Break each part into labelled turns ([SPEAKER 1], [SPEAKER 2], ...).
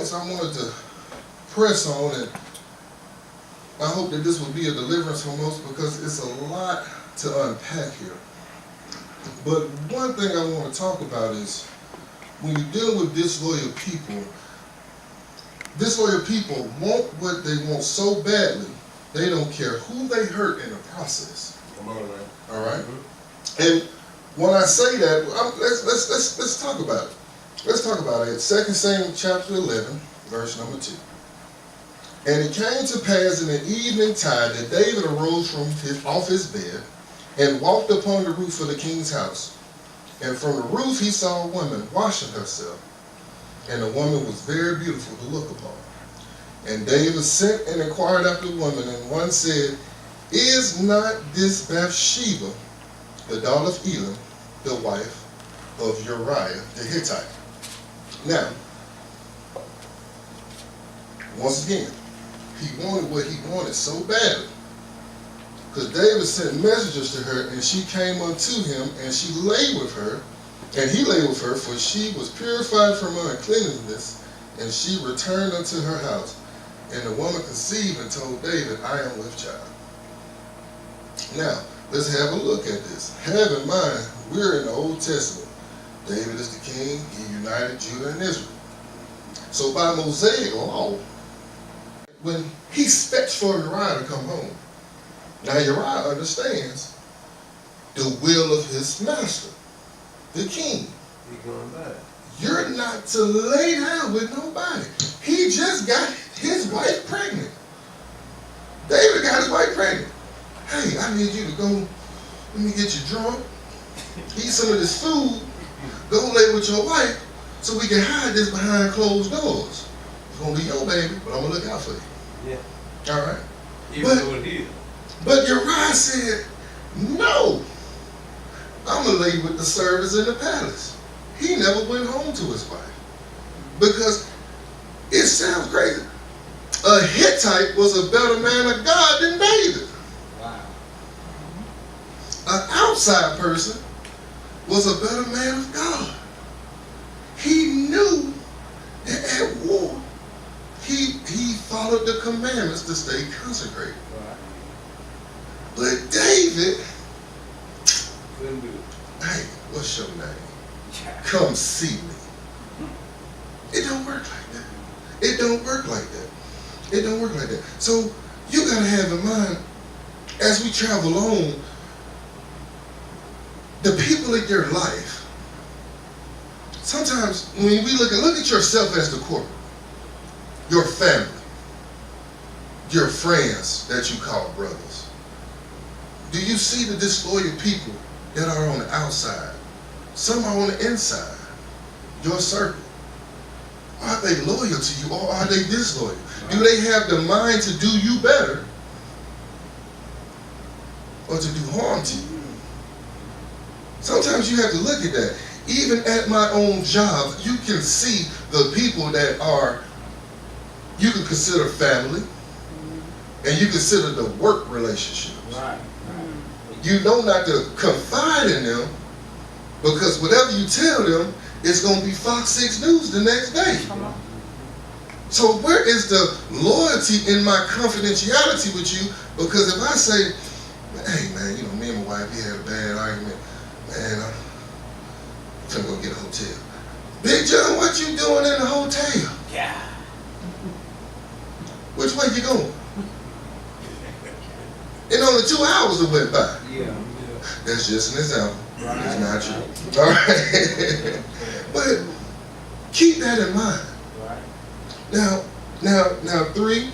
[SPEAKER 1] points I wanted to press on, and I hope that this will be a deliverance for most, because it's a lot to unpack here. But one thing I want to talk about is when you're dealing with disloyal people want what they want so badly, they don't care who they hurt in the process.
[SPEAKER 2] Come on, man.
[SPEAKER 1] All right? And when I say that, let's talk about it. Let's talk about it. 2 Samuel chapter 11, verse number 2. And it came to pass in the evening tide that David arose off his bed and walked upon the roof of the king's house. And from the roof he saw a woman washing herself. And the woman was very beautiful to look upon. And David sent and inquired after the woman, and one said, Is not this Bathsheba, the daughter of Elam, the wife of Uriah the Hittite? Now, once again, he wanted what he wanted so badly, because David sent messengers to her, and she came unto him, and she lay with her, and he lay with her, for she was purified from her uncleanness, and she returned unto her house. And the woman conceived and told David, I am with child. Now, let's have a look at this. Have in mind, we're in the Old Testament. David is the king. He united Judah and Israel. So by Mosaic law, when he fetched for Uriah to come home, now Uriah understands the will of his master, the king.
[SPEAKER 2] He's going back.
[SPEAKER 1] You're not to lay down with nobody. He just got his wife pregnant. David got his wife pregnant. Hey, I need you to go, let me get you drunk, eat some of this food, go lay with your wife so we can hide this behind closed doors. It's going to be your baby, but I'm going to look out for you.
[SPEAKER 2] Yeah.
[SPEAKER 1] All right?
[SPEAKER 2] Even though it is.
[SPEAKER 1] But Uriah said, no, I'm going to lay with the servants in the palace. He never went home to his wife. Because it sounds crazy. A Hittite was a better man of God than David.
[SPEAKER 2] Wow.
[SPEAKER 1] An outside person was a better man of God. He knew that at war, he followed the commandments to stay consecrated.
[SPEAKER 2] Right.
[SPEAKER 1] But David,
[SPEAKER 2] Couldn't do it.
[SPEAKER 1] hey, what's your name? Come see me. It don't work like that. It don't work like that. It don't work like that. So you got to have in mind, as we travel on, the people in your life, sometimes when we look at yourself as the corporate, your family, your friends that you call brothers. Do you see the disloyal people that are on the outside? Some are on the inside, your circle. Are they loyal to you, or are they disloyal? Do they have the mind to do you better or to do harm to you? Sometimes you have to look at that. Even at my own job, you can see the people that are, you can consider family, and you consider the work relationships.
[SPEAKER 2] Right.
[SPEAKER 1] You know not to confide in them, because whatever you tell them, it's going to be Fox 6 News the next day. So where is the loyalty in my confidentiality with you? Because if I say, hey man, you know, me and my wife, we had a bad argument, man, I'm finna go get a hotel. Big John, what you doing in the hotel?
[SPEAKER 2] Yeah.
[SPEAKER 1] Which way you going? And only 2 hours that went by.
[SPEAKER 2] Yeah.
[SPEAKER 1] That's just an example.
[SPEAKER 2] Right.
[SPEAKER 1] It's not true. All right. But keep that in mind.
[SPEAKER 2] Right.
[SPEAKER 1] Now 3,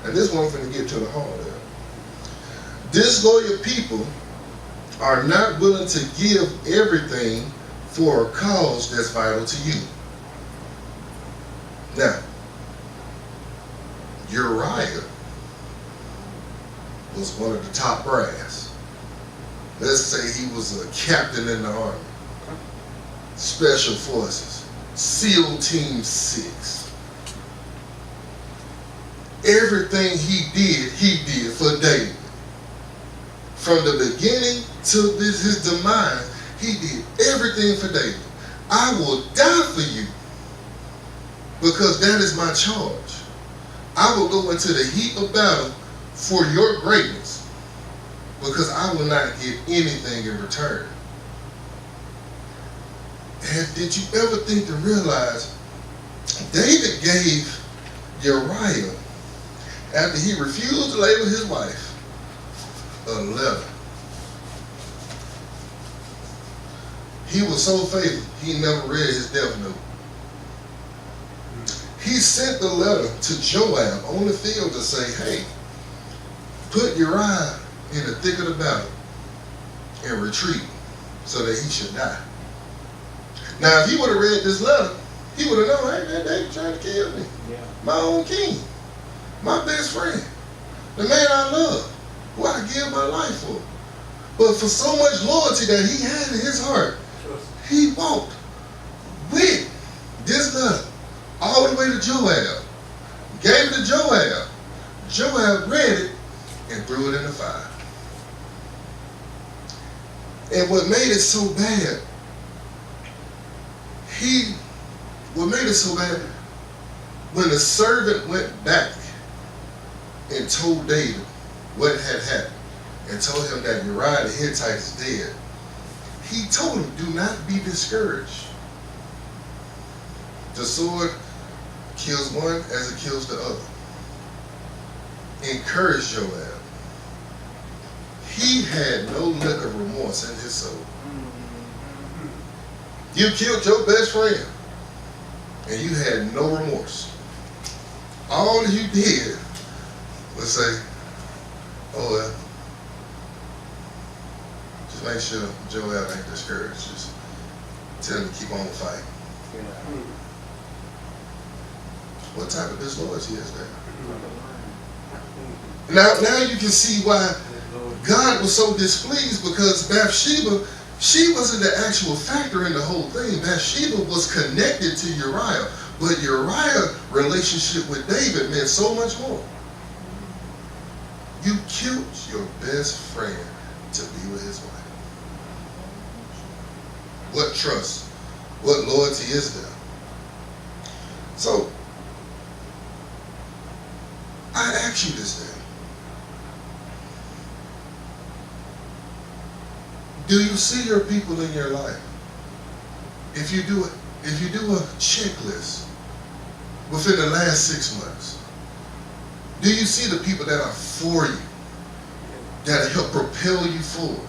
[SPEAKER 1] and this one I'm going to get to the heart of. Disloyal people are not willing to give everything for a cause that's vital to you. Now, Uriah was one of the top brass. Let's say he was a captain in the army, special forces, SEAL Team 6. Everything he did for David. From the beginning to his demise, he did everything for David. I will die for you because that is my charge. I will go into the heat of battle for your greatness, because I will not get anything in return. And did you ever think to realize David gave Uriah, after he refused to lay with his wife, a letter? He was so faithful, he never read his death note. He sent the letter to Joab on the field to say, hey, put Uriah in the thick of the battle and retreat so that he should die. Now, if he would have read this letter, he would have known, hey man, David trying to kill me. Yeah. My own king, my best friend, the man I love, who I give my life for. But for so much loyalty that he had in his heart, he walked with this letter all the way to Joab, gave it to Joab. Joab read it and threw it in the fire. And what made it so bad, when the servant went back and told David what had happened and told him that Uriah the Hittite is dead, he told him, do not be discouraged. The sword kills one as it kills the other. Encourage Joab. He had no lick of remorse in his soul. You killed your best friend and you had no remorse. All you did was say, oh well, just make sure Joab ain't discouraged. Just tell him to keep on fighting. What type of disloyalty is that? Now you can see why God was so displeased, because Bathsheba, she wasn't the actual factor in the whole thing. Bathsheba was connected to Uriah, but Uriah's relationship with David meant so much more. You killed your best friend to be with his wife. What trust, what loyalty is there? So, I ask you this thing. Do you see your people in your life? If you do a checklist within the last 6 months, do you see the people that are for you, that help propel you forward,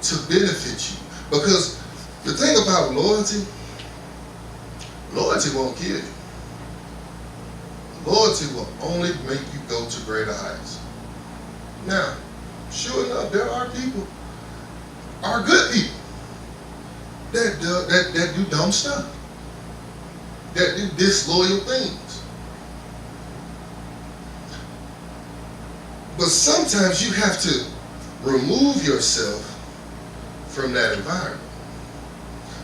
[SPEAKER 1] to benefit you? Because the thing about loyalty won't kill you. Loyalty will only make you go to greater heights. Now, sure enough, there are people, are good people, that do dumb stuff, that do disloyal things. But sometimes you have to remove yourself from that environment.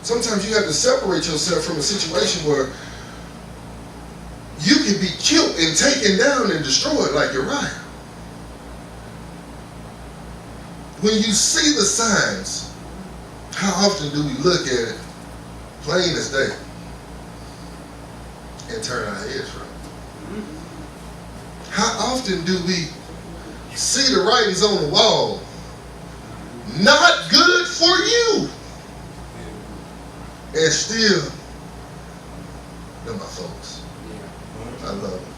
[SPEAKER 1] Sometimes you have to separate yourself from a situation where you can be killed and taken down and destroyed like Uriah. When you see the signs, how often do we look at it plain as day and turn our heads from it? How often do we see the writings on the wall? Not good for you. And still, they're my folks. I love them.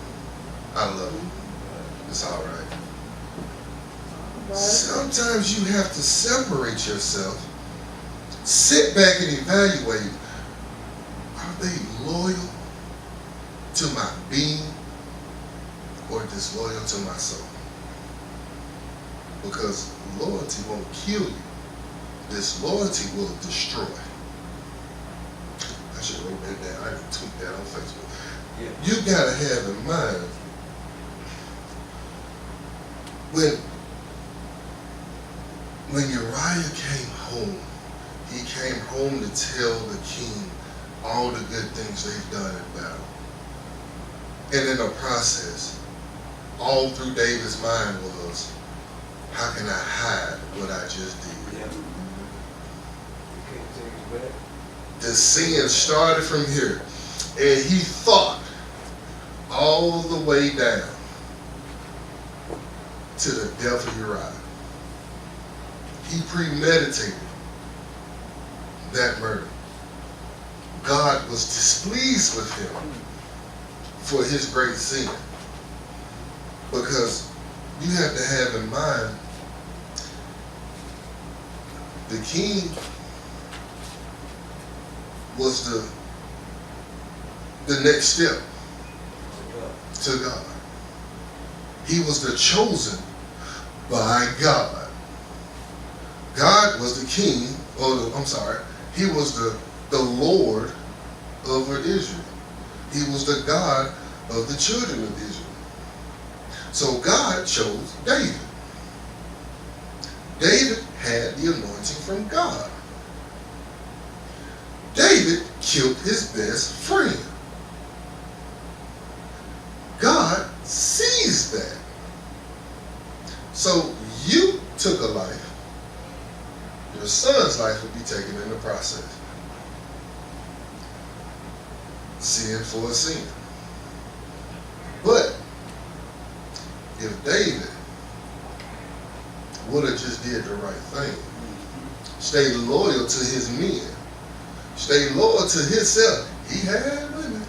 [SPEAKER 1] I love them. It's all right. Sometimes you have to separate yourself, sit back and evaluate, are they loyal to my being or disloyal to my soul? Because loyalty won't kill you. Disloyalty will destroy. I should write that down. I can tweet that on Facebook. Yeah. You gotta have in mind, when Uriah came home, he came home to tell the king all the good things they've done in battle. And in the process, all through David's mind was, how can I hide what I just did? Yeah. You can't take it back. The sin started from here. And he thought all the way down to the death of Uriah. He premeditated that murder. God was displeased with him for his great sin. Because you have to have in mind, the king was the next step to God. He was the chosen by God. God was the king, he was the Lord over Israel. He was the God of the children of Israel. So God chose David. David had the anointing from God. David killed his best friend. God sees that. So you took a life, your son's life would be taken in the process. Sin for a sin. But if David would have just did the right thing, stayed loyal to his men, stayed loyal to himself, he had women.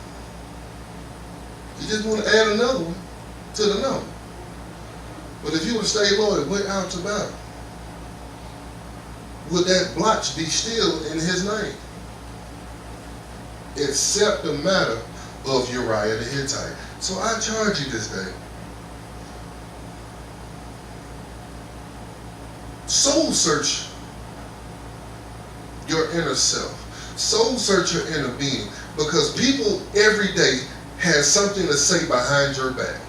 [SPEAKER 1] He just want to add another one to the number. But if you would stay loyal, went out to battle, would that blotch be still in his name? Except the matter of Uriah the Hittite. So I charge you this day, soul search your inner self. Soul search your inner being. Because people every day has something to say behind your back.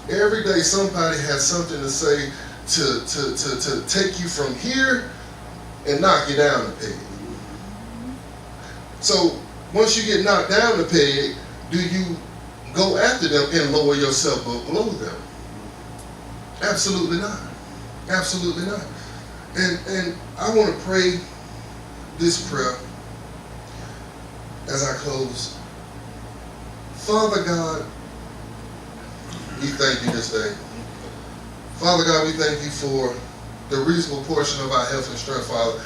[SPEAKER 1] Every day somebody has something to say to take you from here and knock you down a peg. So once you get knocked down a peg, do you go after them and lower yourself below them? Absolutely not. Absolutely not. And I want to pray this prayer as I close. Father God, we thank you this day. Father God, we thank you for the reasonable portion of our health and strength, Father.